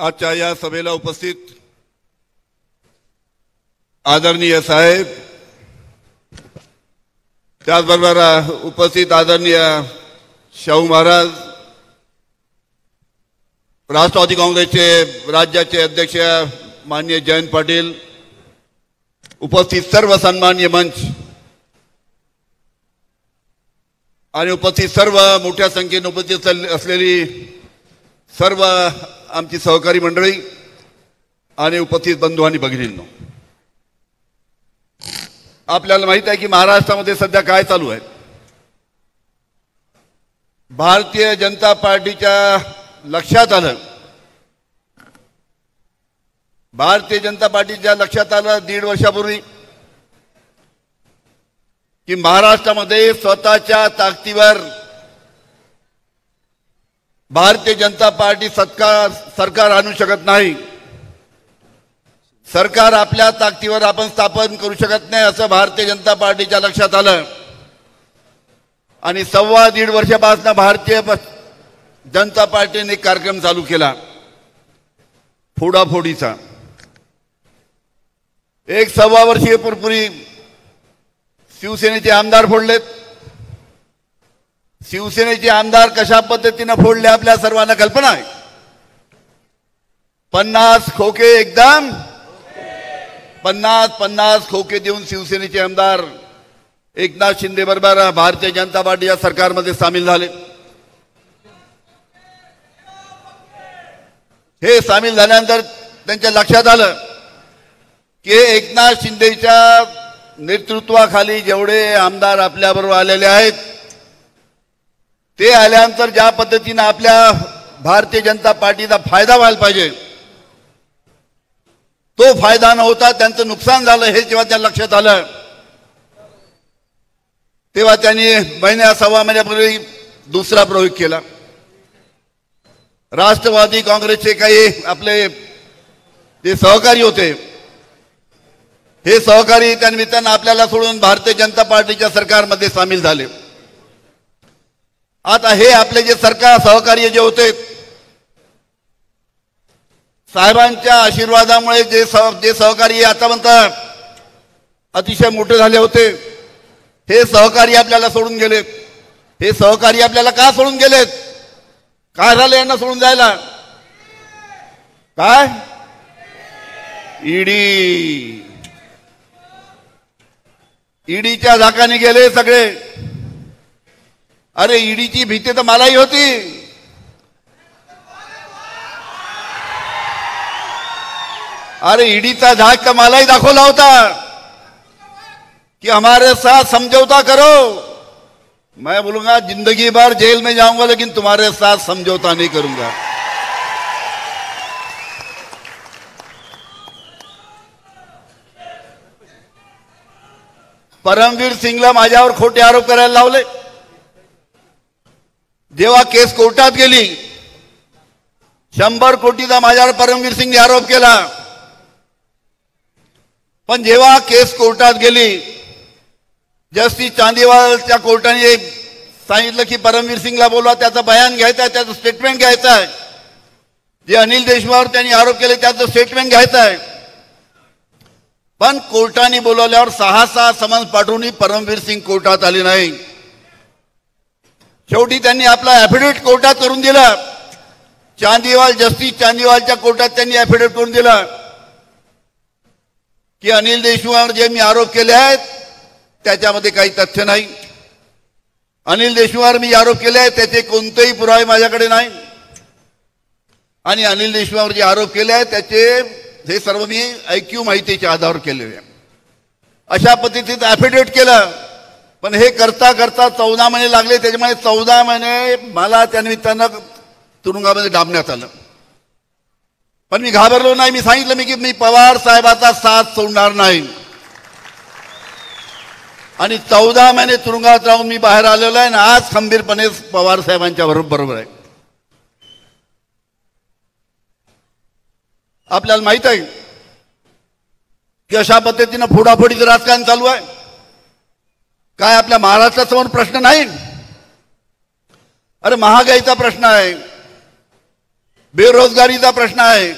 आजच्या या सभेला उपस्थित आदरणीय साहेब, त्याचबरोबर उपस्थित आदरणीय शाहू महाराज, राष्ट्रवादी काँग्रेसचे राज्याचे अध्यक्ष माननीय जयंत पाटील, उपस्थित सर्व सन्माननीय मंच आणि उपस्थित सर्व मोठ्या संख्येने उपस्थित असलेली सर्व आमची सहकारी मंडळी आणि उपस्थित बंधू आणि भगिनींनो, आपल्याला माहित आहे की महाराष्ट्रामध्ये सध्या काय चालू आहे। भारतीय जनता पार्टीच्या लक्षात आलं, भारतीय जनता पार्टीच्या लक्षात आलं 1.5 वर्षापूर्वी की महाराष्ट्रामध्ये स्वतःच्या ताकदीवर भारतीय जनता पार्टी सरकार आणू शकत नाही। सरकार आपल्या ताकदीवर आपण स्थापन करू शकत नाही असं भारतीय जनता पार्टीच्या लक्षात आलं आणि 1.25 वर्षापासून भारतीय जनता पार्टीने एक कार्यक्रम चालू केला, फोडाफोडीचा। 1.25 वर्षापूर्वी शिवसेनेचे आमदार फोडलेत। शिवसेनेचे आमदार कशा पद्धतीने फोडले आपल्या सर्वांना कल्पना आहे। 50 खोके एकदम 50 खोके देऊन शिवसेनेचे आमदार एकनाथ शिंदे बरोबर भारतीय जनता पार्टीच्या सरकारमध्ये सामील झाले। हे सामील झाल्यानंतर त्यांच्या लक्षात आलं की एकनाथ शिंदेच्या नेतृत्वाखाली जेवढे आमदार आपल्याबरोबर आलेले आहेत ते आल्यानंतर ज्या पद्धतीने आपल्या भारतीय जनता पार्टीचा फायदा व्हायला पाहिजे तो फायदा न होता त्यांचं नुकसान झालं। हे जेव्हा त्या लक्षात आलं तेव्हा त्यांनी सव्वा महिन्यापूर्वी दुसरा प्रयोग केला। राष्ट्रवादी काँग्रेसचे काही आपले जे सहकारी होते हे सहकारी त्या निमित्तानं आपल्याला सोडून भारतीय जनता पार्टीच्या सरकारमध्ये सामील झाले। आता हे आपले जे सहकारी जे होते साहेबांच्या आशीर्वादामुळे जे सहकारी आतापर्यंत अतिशय मोठे झाले होते हे सहकारी आपल्याला सोडून गेलेत। हे सहकारी आपल्याला का सोडून गेलेत? काय झालं यांना सोडून जायला? काय? ईडीच्या झाकाने गेले सगळे। अरे ईडीची भीती तर मलाही होती। अरे ईडीचा झाक तर मलाही दाखवला होता कि हमारे साथ समझौता करो। मैं बोलूंगा जिंदगी भर जेल में जाऊंगा लेकिन तुम्हारे साथ समझौता नहीं करूंगा। परमवीर सिंगला माझ्यावर खोटे आरोप करायला लावले। जेव्हा केस कोर्टात गेली 100 कोटीचा माझ्यावर परमवीर सिंगने आरोप केला, पण जेव्हा केस कोर्टात गेली जस्टिस चांदीवालच्या कोर्टाने सांगितलं की परमवीर सिंगला बोलवा, त्याचं बयान घ्यायचं आहे, त्याचं स्टेटमेंट घ्यायचं आहे। जे अनिल देशमुखवर त्यांनी आरोप केले त्याचं स्टेटमेंट घ्यायचं आहे। पण कोर्टाने बोलवल्यावर 6 समन्स पाठवूनही परमवीर सिंग कोर्टात आले नाही। शेवटी त्यांनी आपला ॲफिडेव्हिट कोर्टात करून दिला। जस्टिस चांदीवालच्या कोर्टात त्यांनी ॲफिडेव्हिट करून दिला की अनिल देशमुखवर जे मी आरोप केले आहेत त्याच्यामध्ये काही तथ्य नाही। अनिल देशमुखवर मी आरोप केले आहेत त्याचे कोणतेही पुरावे माझ्याकडे नाही आणि अनिल देशमुखवर जे आरोप केले आहेत त्याचे हे सर्व मी ऐक्यू माहितीच्या आधारावर केले आहे। अशा पद्धतीचं ॲफिडेव्हिट केलं, पण हे करता करता 14 महिने लागले। त्याच्यामुळे 14 महिने मला त्या निमित्तानं तुरुंगामध्ये डांबण्यात आलं, पण मी घाबरलो नाही। मी सांगितलं की मी पवार साहेबाचा साथ सोडणार नाही आणि 14 महिने तुरुंगात राहून मी बाहेर आलेलो आहे आणि आज खंबीरपणे पवार साहेबांच्या बरोबर आहे। आपल्याला माहित आहे की अशा पद्धतीनं फोडाफोडीचं राजकारण चालू आहे। काय आपल्या महाराष्ट्रासमोर प्रश्न नाही? अरे महागाईचा प्रश्न आहे, बेरोजगारीचा प्रश्न आहे,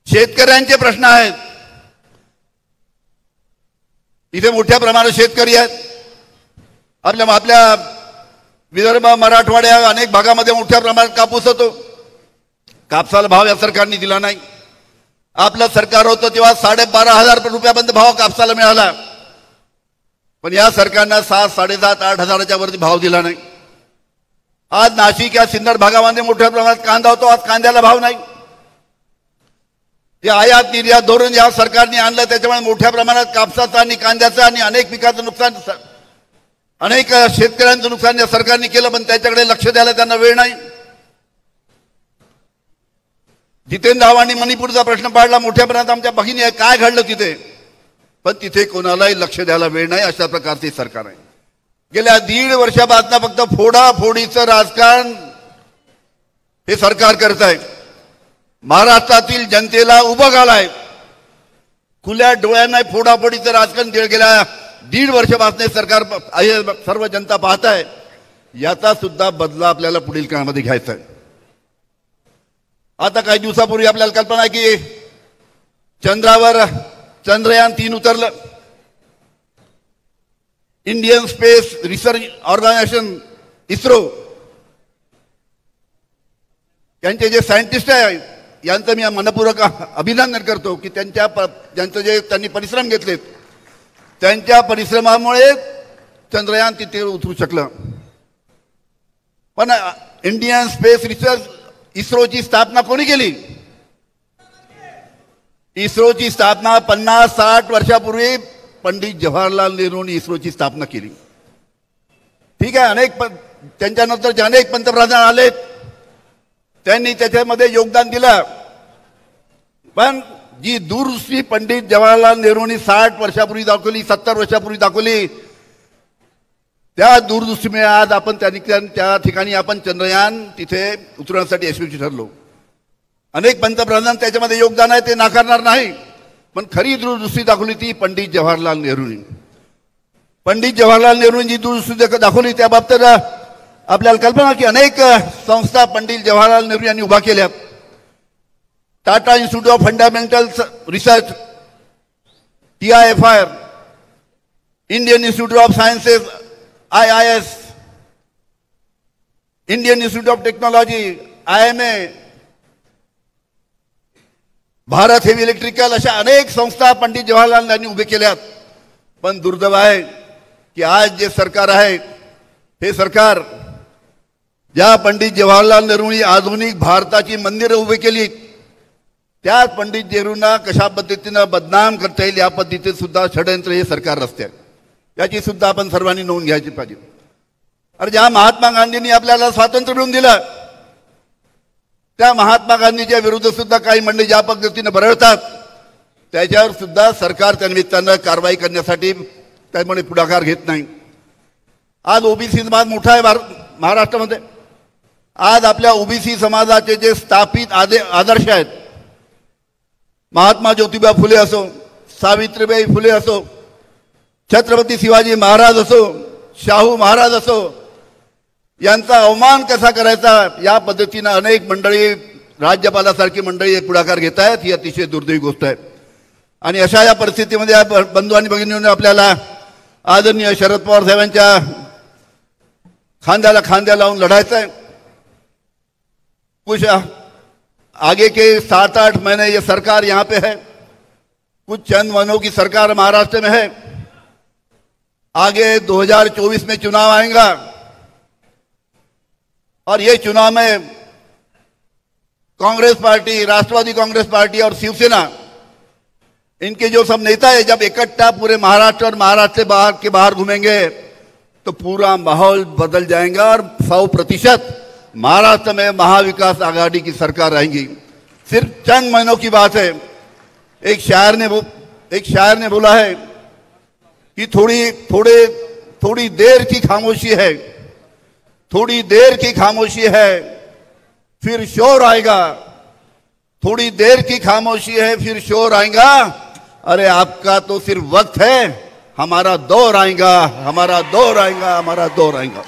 शेतकऱ्यांचे प्रश्न आहेत. इथे मोठ्या प्रमाणात शेतकरी आहेत. आपल्या विदर्भ, मराठवाड्या अनेक भागामध्ये मोठ्या प्रमाणात कापूस होतो. कापसाला भाव या सरकारने दिला नाही. आपलं सरकार होतं तेव्हा 12,500 रुपयापर्यंत भाव कापसाला मिळाला, पण या सरकारनं 7, 7,500, 8,000च्या वरती भाव दिला नाही. आज नाशिक या सिन्नर भागामध्ये मोठ्या प्रमाणात कांदा होतो, आज कांद्याला भाव नाही. जे आयात निर्यात धोरण या सरकारने आणलं त्याच्यामुळे मोठ्या प्रमाणात कापसाचं आणि कांद्याचं आणि अनेक पिकाचं नुकसान, अनेक शेतकऱ्यांचं नुकसान या सरकारने केलं, पण त्याच्याकडे लक्ष द्यायला त्यांना वेळ नाही. जितेंद्र आव्हाडांनी मणिपूरचा प्रश्न पाडला, मोठ्या प्रमाणात आमच्या भगिनी आहे, काय घडलं तिथे, पण तिथे कोणालाही लक्ष द्यायला वेळ नाही. अशा प्रकारचे सरकार आहे. गेल्या 1.5 वर्षापासून फक्त फोडाफोडीचं राजकारण हे सरकार करत आहे. महाराष्ट्रातील जनतेला उभं घालाय, खुल्या डोळ्यांना फोडाफोडीचं राजकारण गेल्या 1.5 वर्षापासून सरकार सर्व जनता पाहत आहे. याचा सुद्धा बदला आपल्याला पुढील काळामध्ये घ्यायचा आहे. आता काही दिवसापूर्वी आपल्याला कल्पना आहे की चंद्रावर चंद्रयान 3 उतरलं. Indian space research organisation ISRO यांचे जे सायंटिस्ट आहे यांचं मी मनपूर्वक अभिनंदन करतो की ज्यांचं जे त्यांनी परिश्रम घेतलेत त्यांच्या परिश्रमामुळे चंद्रयान तिथे उतरू शकलं. पण इंडियन स्पेस रिसर्च इस्रोची स्थापना कोणी केली? इस्रोची स्थापना 50-60 वर्षापूर्वी पंडित जवाहरलाल नेहरूंनी इस्रोची स्थापना केली. ठीक आहे, त्यांच्यानंतर जे अनेक पंतप्रधान आलेत त्यांनी त्याच्यामध्ये योगदान दिलं, पण जी दूरदृष्टी पंडित जवाहरलाल नेहरूंनी 60 वर्षापूर्वी दाखवली, 70 वर्षापूर्वी दाखवली, त्या दूरदृष्टीमुळे आज आपण त्या ठिकाणी आपण चंद्रयान तिथे उतरवण्यासाठी यशस्वी ठरलो. अनेक पंतप्रधान त्याच्यामध्ये योगदान आहे, ते नाकारणार नाही, पण खरी दूरदृष्टी दाखवली ती पंडित जवाहरलाल नेहरूंनी. पंडित जवाहरलाल नेहरूंनी जी दूरदृष्टी दाखवली त्या बाबतीत आपल्याला कल्पना की अनेक संस्था पंडित जवाहरलाल नेहरू यांनी उभा केल्या. Tata institute of fundamental research, TIFR, Indian institute of sciences IIS, Indian institute of technology IMA, Bharat heavy electrical, अशा अनेक संस्था पंडित जवाहरलाल यांनी उभे केल्यात. पण दुर्दैव आहे की आज जे सरकार आहे हे सरकार ज्या पंडित जवाहरलाल नेहरूंनी आधुनिक भारताची मंदिरं उभी केली त्याच पंडित नेहरूंना कशा पद्धतीनं बदनाम करता येईल या पद्धतीचे सुद्धा षडयंत्र हे सरकार रचते. याची सुद्धा आपण सर्वांनी नोंद घ्यायची पाहिजे. अरे ज्या महात्मा गांधींनी आपल्याला स्वातंत्र्य मिळवून दिलं त्या महात्मा गांधीच्या विरुद्ध सुद्धा काही मंडळी ज्या पद्धतीने बरळतात त्याच्यावर सुद्धा सरकार त्या निमित्तानं कारवाई करण्यासाठी त्यामुळे पुढाकार घेत नाही. आज ओबीसी समाज मोठा आहे महाराष्ट्रामध्ये. आज आपल्या ओबीसी समाजाचे जे स्थापित आदर्श आहेत, महात्मा ज्योतिबा फुले असो, सावित्रीबाई फुले असो, छत्रपती शिवाजी महाराज असो, शाहू महाराज असो, यांचा अवमान कसा करायचा या पद्धतीनं अनेक मंडळी, राज्यपालासारखी मंडळी पुढाकार घेत आहेत. ही अतिशय दुर्दैवी गोष्ट आहे. आणि अशा या परिस्थितीमध्ये बंधू आणि भगिनींनी आपल्याला आदरणीय शरद पवार साहेबांच्या खांद्याला खांद्या लावून लढायचं आहे. कुछ आगे के 7-8 महीने ये सरकार यहाँ पे है, कुछ चंद महीनों की सरकार महाराष्ट्र में है. आगे 2024 में चुनाव आएगा और ये चुनाव में कांग्रेस पार्टी, राष्ट्रवादी कांग्रेस पार्टी और शिवसेना, इनके जो सब नेता है जब इकट्ठा पूरे महाराष्ट्र और महाराष्ट्र के बाहर घूमेंगे तो पूरा माहौल बदल जाएगा और 100% महाराष्ट्र में महाविकास आघाड़ी की सरकार आएगी. सिर्फ चंद महीनों की बात है. एक शायर ने बोला है कि थोड़ी देर की खामोशी है, थोड़ी देर की खामोशी है फिर शोर आएगा, थोड़ी देर की खामोशी है फिर शोर आएगा. अरे आपका तो सिर्फ वक्त है, हमारा दौर आएगा, हमारा दौर आएगा, हमारा दौर आएगा.